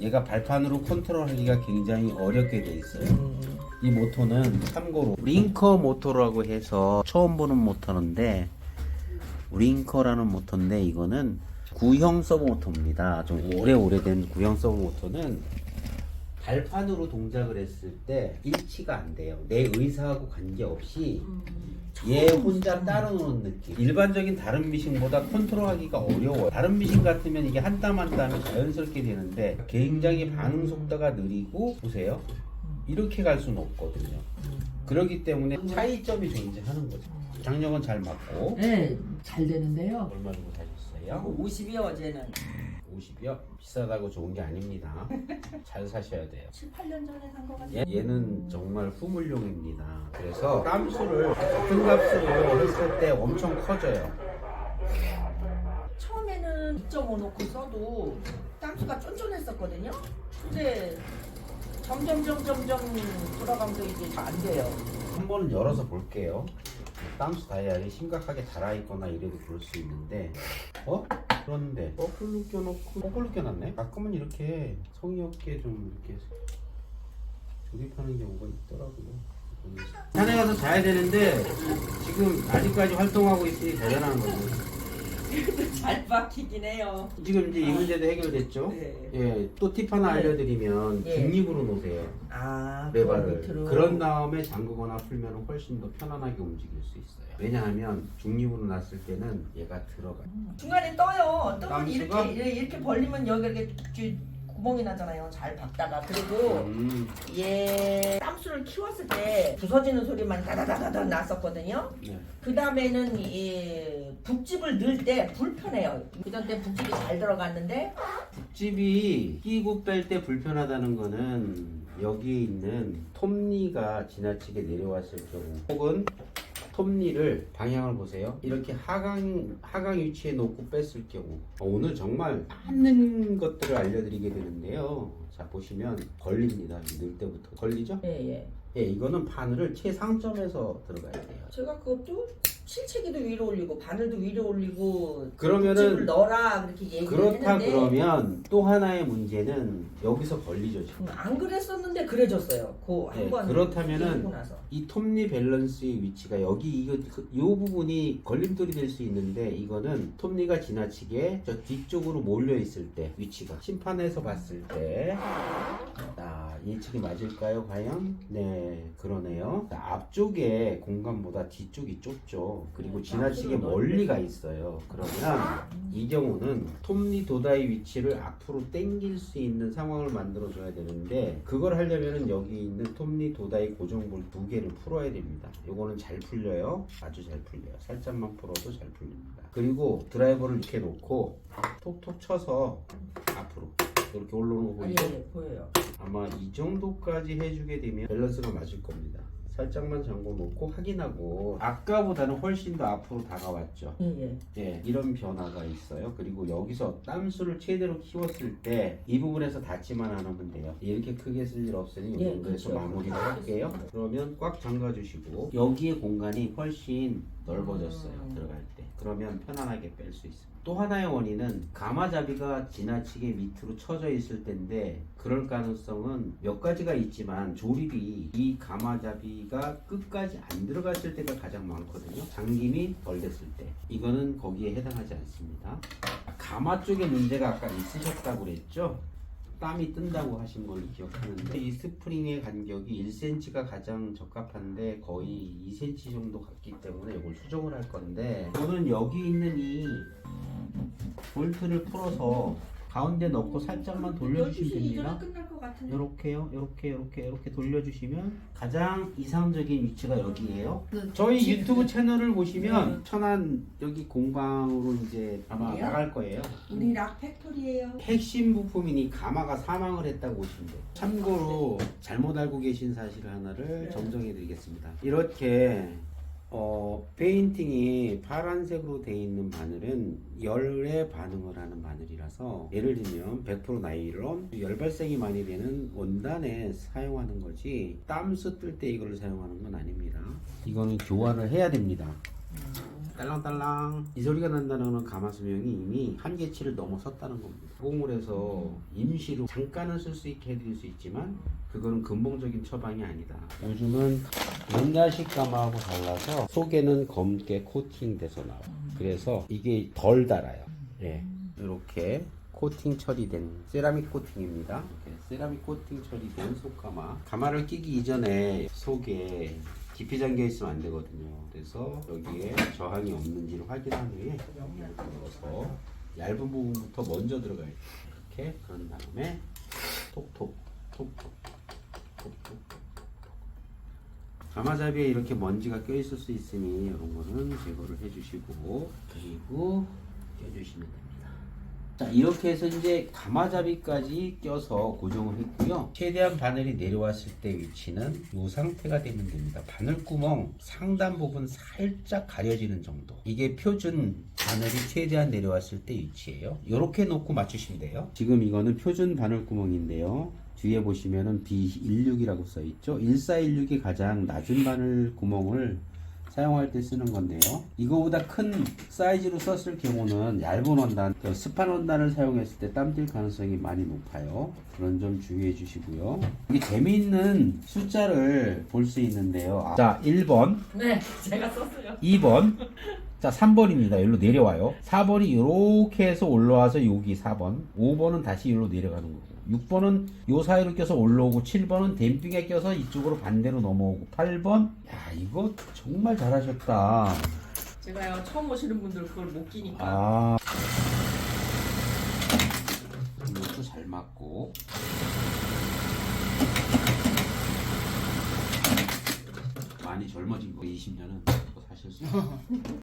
얘가 발판으로 컨트롤하기가 굉장히 어렵게 돼 있어요. 이 모터는 참고로 링커 모터라고 해서 처음 보는 모터인데, 링커라는 모터인데 이거는 구형 서브 모터입니다. 좀 오래된 구형 서브 모터는 발판으로 동작을 했을 때 일치가 안 돼요. 내 의사하고 관계없이 얘 혼자 따로 노는 느낌. 일반적인 다른 미싱보다 컨트롤하기가 어려워요. 다른 미싱 같으면 이게 한 땀 한 땀이 자연스럽게 되는데 굉장히 반응 속도가 느리고, 보세요, 이렇게 갈 수는 없거든요. 그렇기 때문에 차이점이 존재하는 거죠. 장력은 잘 맞고. 네, 잘 되는데요. 얼마 주고 사셨어요? 50이요 어제는. 50이요? 비싸다고 좋은 게 아닙니다. 잘 사셔야 돼요. 7, 8년 전에 산 거 같아요. 얘는 정말 후물용입니다. 그래서 땀수를 같은 값으로 했을 때 엄청 커져요. 처음에는 2.5 놓고 써도 땀수가 쫀쫀했었거든요. 근데 점점 돌아가면서 이게 안 돼요. 한 번은 열어서 볼게요. 땀수 다이얼이 심각하게 닳아있거나 이래도 그럴 수 있는데, 그런데 거꾸로 껴놓고 거꾸로 껴놨네? 가끔은 이렇게 성의 없게 좀 이렇게 조립하는 경우가 있더라고요. 산에 가서 자야 되는데 지금 아직까지 활동하고 있으니 대단한 거죠. 잘 박히긴 해요. 지금 이제 이 문제도 해결됐죠? 네. 예, 또 팁 하나 네. 알려드리면 예. 중립으로 놓으세요. 아, 레바를. 밑으로. 그런 다음에 잠그거나 풀면 훨씬 더 편안하게 움직일 수 있어요. 왜냐하면 중립으로 놨을 때는 얘가 들어가요. 중간에 떠요. 뜨면 땀수가? 이렇게 벌리면 여기 이렇게 구멍이 나잖아요. 잘 박다가. 그리고 얘 땀수를 키웠을 때 부서지는 소리만 다다다다다 났었거든요. 네. 그 다음에는 이 북집을 넣을 때 불편해요. 그전 때 북집이 잘 들어갔는데 집이 끼고 뺄 때 불편하다는 거는 여기에 있는 톱니가 지나치게 내려왔을 경우, 혹은 톱니를 방향을 보세요. 이렇게 하강 위치에 놓고 뺐을 경우, 오늘 정말 많은 것들을 알려드리게 되는데요. 자, 보시면 걸립니다. 넣을 때부터 걸리죠? 예. 예, 이거는 바늘을 최상점에서 들어가야 돼요. 제가 그것도 실체기도 위로 올리고 바늘도 위로 올리고 그러면은 북집을 넣어라 그렇게 얘기를 그렇다 했는데 그러면 또 하나의 문제는 여기서 걸리죠. 지금. 안 그랬었는데 그래졌어요. 그 네, 한번 그렇다면은 나서. 이 톱니 밸런스의 위치가 여기 이 부분이 걸림돌이 될 수 있는데, 이거는 톱니가 지나치게 저 뒤쪽으로 몰려 있을 때 위치가, 심판에서 봤을 때, 예측이 맞을까요 과연? 네, 그러네요. 자, 앞쪽에 공간보다 뒤쪽이 좁죠. 그리고 지나치게 멀리 가 있어요. 그러면 이 경우는 톱니 도다의 위치를 앞으로 당길 수 있는 상황을 만들어 줘야 되는데, 그걸 하려면은 여기 있는 톱니 도다의 고정볼 2개를 풀어야 됩니다. 요거는 잘 풀려요. 아주 잘 풀려요. 살짝만 풀어도 잘 풀립니다. 그리고 드라이버를 이렇게 놓고 톡톡 쳐서 앞으로 이렇게 올라오는 거 아니 보이죠? 보여요. 아마 이 정도까지 해주게 되면 밸런스가 맞을 겁니다. 살짝만 잠궈 놓고 확인하고, 아까보다는 훨씬 더 앞으로 다가왔죠. 예, 이런 변화가 있어요. 그리고 여기서 땀수를 최대로 키웠을 때 이 부분에서 닿지만 않으면 돼요. 이렇게 크게 쓸 일 없으니 이 정도에서 그렇죠. 마무리를 할게요. 그러면 꽉 잠가 주시고, 여기의 공간이 훨씬 넓어졌어요. 들어갈 때. 그러면 편안하게 뺄 수 있습니다. 또 하나의 원인은 가마잡이가 지나치게 밑으로 쳐져 있을 텐데, 그럴 가능성은 몇 가지가 있지만 조립이 이 가마잡이가 끝까지 안 들어갔을 때가 가장 많거든요. 잠김이 덜 됐을 때. 이거는 거기에 해당하지 않습니다. 가마 쪽에 문제가 아까 있으셨다고 그랬죠? 땀이 뜬다고 하신 걸로 기억하는데, 이 스프링의 간격이 1cm가 가장 적합한데 거의 2cm 정도 갔기 때문에 이걸 수정을 할 건데, 저는 여기 있는 이 볼트를 풀어서 가운데 넣고 살짝만 돌려주시면 됩니다. 끝날 것 같은데. 요렇게요. 이렇게 돌려주시면 가장 이상적인 위치가 여기에요. 그 저희 유튜브 채널을 보시면 천안 여기 공방으로 이제 아마 어디요? 나갈 거예요. 우리 락 팩토리예요. 핵심 부품이니 가마가 사망을 했다고 보시면 돼요. 참고로 잘못 알고 계신 사실 하나를 정정해 드리겠습니다. 이렇게 페인팅이 파란색으로 되어 있는 바늘은 열에 반응을 하는 바늘이라서, 예를 들면 100% 나일론, 열 발생이 많이 되는 원단에 사용하는 거지 땀수 뜰 때 이걸 사용하는 건 아닙니다. 이거는 교환을 해야 됩니다. 딸랑딸랑 이 소리가 난다는 건 가마수명이 이미 한계치를 넘어섰다는 겁니다. 가공을 해서 임시로 잠깐은 쓸 수 있게 해드릴 수 있지만 그거는 근본적인 처방이 아니다. 요즘은 옛날식 가마하고 달라서 속에는 검게 코팅돼서 나와요. 그래서 이게 덜 달아요. 예, 이렇게 코팅 처리된 세라믹 코팅입니다. 이렇게 세라믹 코팅 처리된 속가마. 가마를 끼기 이전에 속에 깊이 잠겨 있으면 안 되거든요. 그래서 여기에 저항이 없는지를 확인한 후에 여기를 넣어서 얇은 부분부터 먼저 들어가요. 이렇게 그런 다음에 톡톡 톡톡 톡톡. 가마잡이에 이렇게 먼지가 껴 있을 수 있으니 이런 거는 제거를 해주시고 그리고 껴주시면 됩니다. 자, 이렇게 해서 이제 가마잡이까지 껴서 고정을 했고요. 최대한 바늘이 내려왔을 때 위치는 이 상태가 되면 됩니다. 바늘구멍 상단 부분 살짝 가려지는 정도. 이게 표준 바늘이 최대한 내려왔을 때 위치예요. 이렇게 놓고 맞추시면 돼요. 지금 이거는 표준 바늘구멍인데요. 뒤에 보시면은 B16이라고 써있죠. 1416이 가장 낮은 바늘 구멍을 사용할 때 쓰는 건데요. 이거보다 큰 사이즈로 썼을 경우는 얇은 원단, 스판 원단을 사용했을 때 땀 뛸 가능성이 많이 높아요. 그런 점 주의해 주시고요. 이게 재미있는 숫자를 볼 수 있는데요. 자, 1번, 네, 제가 썼어요. 2번, 자 3번입니다. 여기로 내려와요. 4번이 이렇게 해서 올라와서 여기 4번, 5번은 다시 여기로 내려가는 거고, 6번은 요 사이로 껴서 올라오고, 7번은 댐핑에 껴서 이쪽으로 반대로 넘어오고, 8번, 야 이거 정말 잘하셨다. 제가요 처음 오시는 분들 그걸 못 끼니까. 아, 이것도 잘 맞고. 많이 젊어진 거 20년은 사실 수.